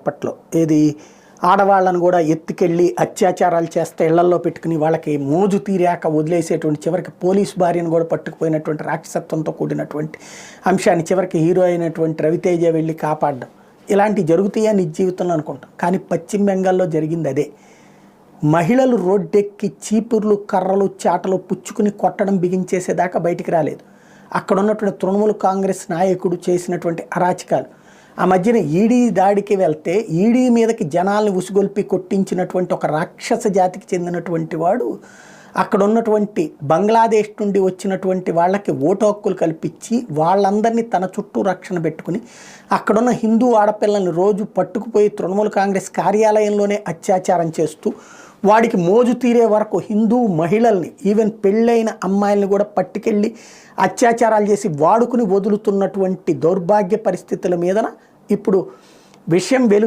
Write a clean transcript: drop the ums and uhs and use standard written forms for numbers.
అప్పట్లో. ఏది ఆడవాళ్ళను కూడా ఎత్తుకెళ్ళి అత్యాచారాలు చేస్తే ఇళ్లల్లో పెట్టుకుని వాళ్ళకి మోజు తీరాక వదిలేసేటువంటి, చివరికి పోలీసు భార్యను కూడా పట్టుకుపోయినటువంటి రాక్షసత్వంతో కూడినటువంటి అంశాన్ని చివరికి హీరో అయినటువంటి రవితేజ వెళ్ళి కాపాడడం, ఇలాంటివి జరుగుతాయా నిజ జీవితంలో అనుకుంటాం. కానీ పశ్చిమ బెంగాల్లో జరిగింది అదే. మహిళలు రోడ్డెక్కి చీపుర్లు కర్రలు చాటలు పుచ్చుకుని కొట్టడం బిగించేసేదాకా బయటికి రాలేదు. అక్కడ ఉన్నటువంటి తృణమూల్ కాంగ్రెస్ నాయకుడు చేసినటువంటి అరాచకాలు, ఆ మధ్యన ఈడీ దాడికి వెళ్తే ఈడీ మీదకి జనాల్ని ఉసిగొల్పి కొట్టించినటువంటి ఒక రాక్షస జాతికి చెందినటువంటి వాడు అక్కడ ఉన్నటువంటి బంగ్లాదేశ్ నుండి వచ్చినటువంటి వాళ్ళకి ఓటు హక్కులు కల్పించి వాళ్ళందరినీ తన చుట్టూ రక్షణ పెట్టుకుని అక్కడున్న హిందూ ఆడపిల్లల్ని రోజు పట్టుకుపోయి తృణమూల్ కాంగ్రెస్ కార్యాలయంలోనే అత్యాచారం చేస్తూ వాడికి మోజు తీరే వరకు హిందూ మహిళల్ని, ఈవెన్ పెళ్ళైన అమ్మాయిల్ని కూడా పట్టుకెళ్ళి అత్యాచారాలు చేసి వాడుకుని వదులుతున్నటువంటి దౌర్భాగ్య పరిస్థితుల మీదన ఇప్పుడు విషయం వెలుగు